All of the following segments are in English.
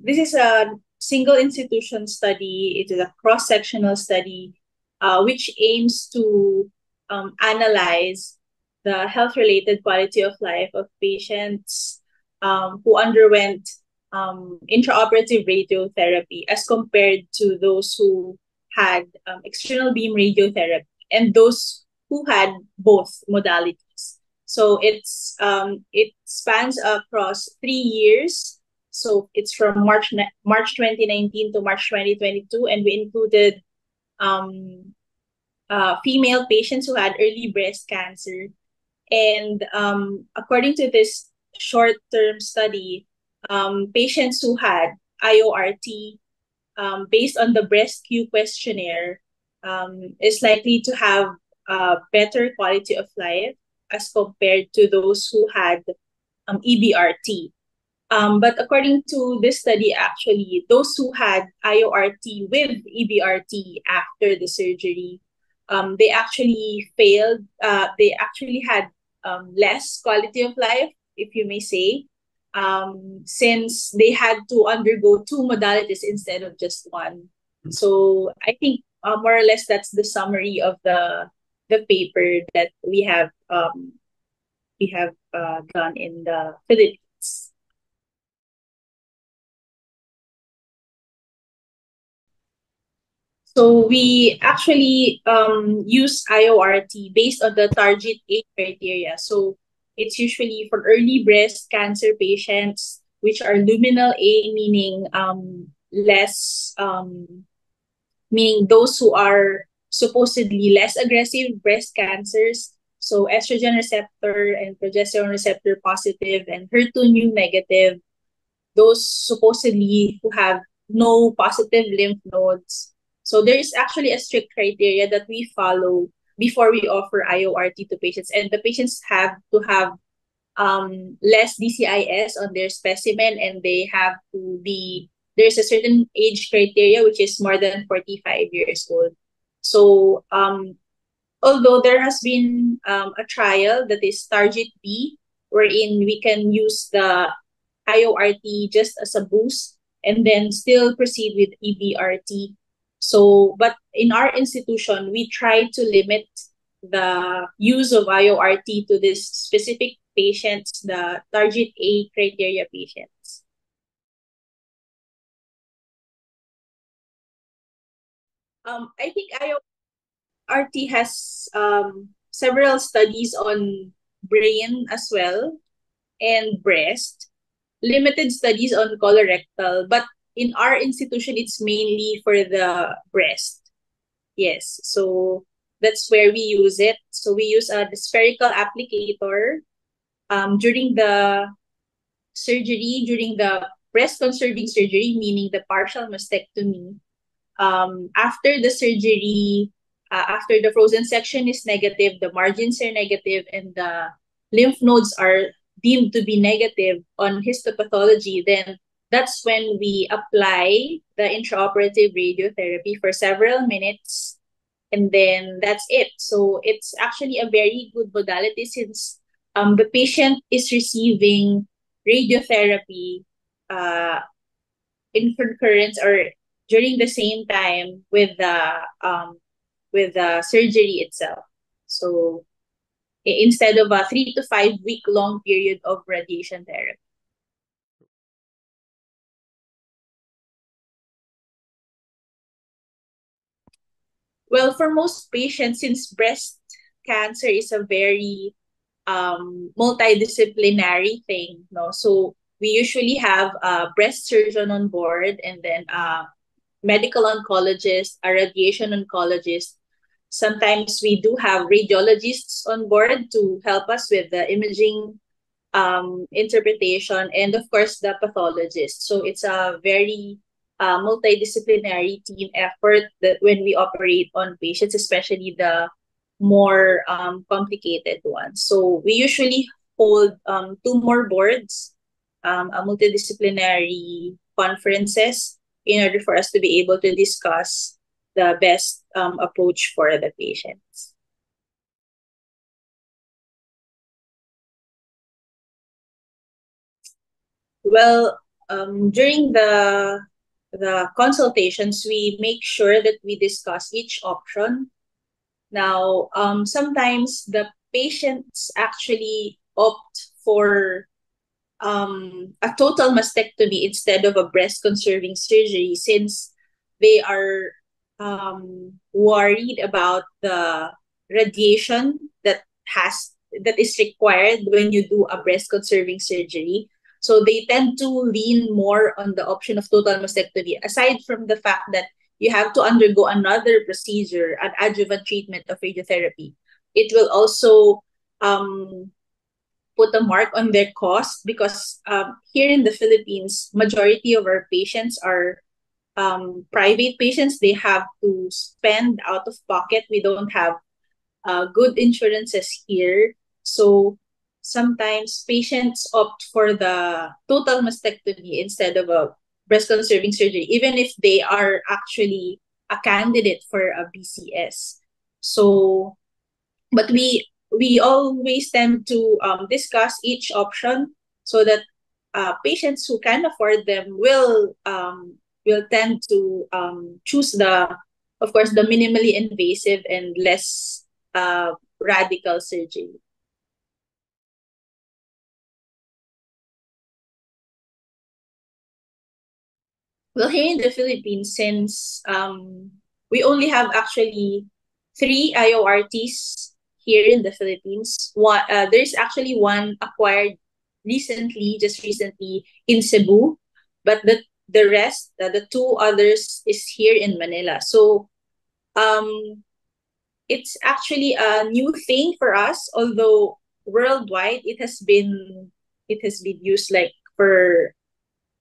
This is a single institution study. It is a cross-sectional study, which aims to analyze the health-related quality of life of patients who underwent intraoperative radiotherapy as compared to those who had external beam radiotherapy and those who had both modalities. So it spans across 3 years. So it's from March 2019 to March 2022, and we included female patients who had early breast cancer. And according to this short-term study, patients who had IORT based on the breast-Q questionnaire is likely to have a better quality of life as compared to those who had EBRT. But according to this study, actually, those who had IORT with EBRT after the surgery, they actually failed. They actually had less quality of life, if you may say, since they had to undergo two modalities instead of just one. So I think more or less that's the summary of the paper that we have done in the Philippines. So we actually use IORT based on the target age criteria. So it's usually for early breast cancer patients, which are luminal A, meaning less, meaning those who are supposedly less aggressive breast cancers. So estrogen receptor and progesterone receptor positive and HER2 new negative, those supposedly who have no positive lymph nodes. So there is actually a strict criteria that we follow before we offer IORT to patients, and the patients have to have less DCIS on their specimen, and they have to be, there's a certain age criteria which is more than 45 years old. So although there has been a trial that is Target B, wherein we can use the IORT just as a boost and then still proceed with EBRT. So, but in our institution, we try to limit the use of IORT to this specific patients, the target A criteria patients. I think IORT has several studies on brain as well and breast, limited studies on colorectal, but in our institution, it's mainly for the breast. Yes, so that's where we use it. So we use the spherical applicator during the surgery, during the breast conserving surgery, meaning the partial mastectomy. After the surgery, after the frozen section is negative, the margins are negative, and the lymph nodes are deemed to be negative on histopathology, then that's when we apply the intraoperative radiotherapy for several minutes, and then that's it. So it's actually a very good modality since the patient is receiving radiotherapy uh, in concurrence or during the same time with the surgery itself. So instead of a 3 to 5 week long period of radiation therapy. Well, for most patients, since breast cancer is a very multidisciplinary thing, no? So we usually have a breast surgeon on board and then a medical oncologist, a radiation oncologist. Sometimes we do have radiologists on board to help us with the imaging interpretation, and of course the pathologist. So it's a very multidisciplinary team effort that when we operate on patients, especially the more complicated ones. So we usually hold two more boards, a multidisciplinary conferences in order for us to be able to discuss the best approach for the patients. Well, during the consultations, we make sure that we discuss each option. Now, sometimes the patients actually opt for a total mastectomy instead of a breast conserving surgery, since they are worried about the radiation that is required when you do a breast conserving surgery. So they tend to lean more on the option of total mastectomy, aside from the fact that you have to undergo another procedure, an adjuvant treatment of radiotherapy. It will also put a mark on their cost, because here in the Philippines, majority of our patients are private patients. They have to spend out of pocket. We don't have good insurances here. So sometimes patients opt for the total mastectomy instead of a breast conserving surgery, even if they are actually a candidate for a BCS. So, but we always tend to discuss each option, so that patients who can afford them will tend to choose of course, the minimally invasive and less radical surgery. Well, here in the Philippines, since we only have actually three IORTs here in the Philippines. There's actually one acquired just recently in Cebu, but the rest, the two others, is here in Manila. So um, it's actually a new thing for us, although worldwide it has been used like for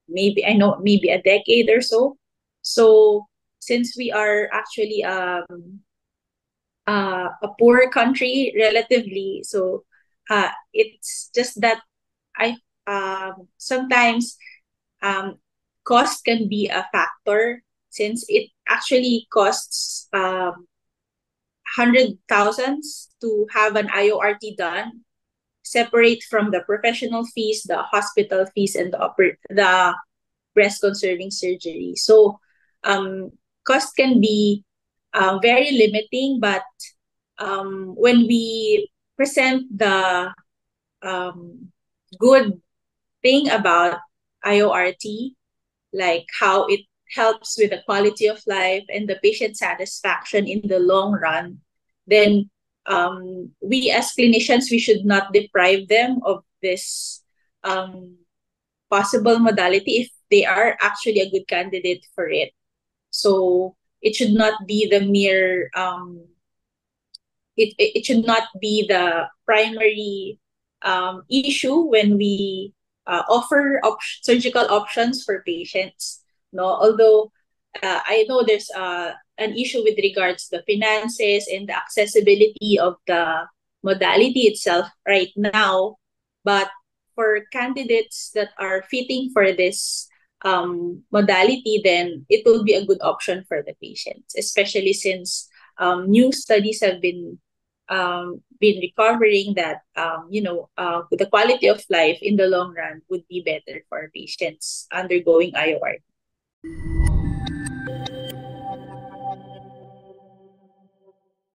maybe a decade or so. So since we are actually a poor country relatively, so it's just that I sometimes cost can be a factor, since it actually costs hundred thousands to have an IORT done, separate from the professional fees, the hospital fees, and the breast conserving surgery. So cost can be very limiting, but when we present the um, good thing about IORT, like how it helps with the quality of life and the patient satisfaction in the long run, then we as clinicians, we should not deprive them of this possible modality if they are actually a good candidate for it. So it should not be the mere it should not be the primary issue when we offer surgical options for patients. No, although I know there's an issue with regards to the finances and the accessibility of the modality itself right now, but for candidates that are fitting for this modality, then it will be a good option for the patients, especially since new studies have been recovering that the quality of life in the long run would be better for patients undergoing IOR.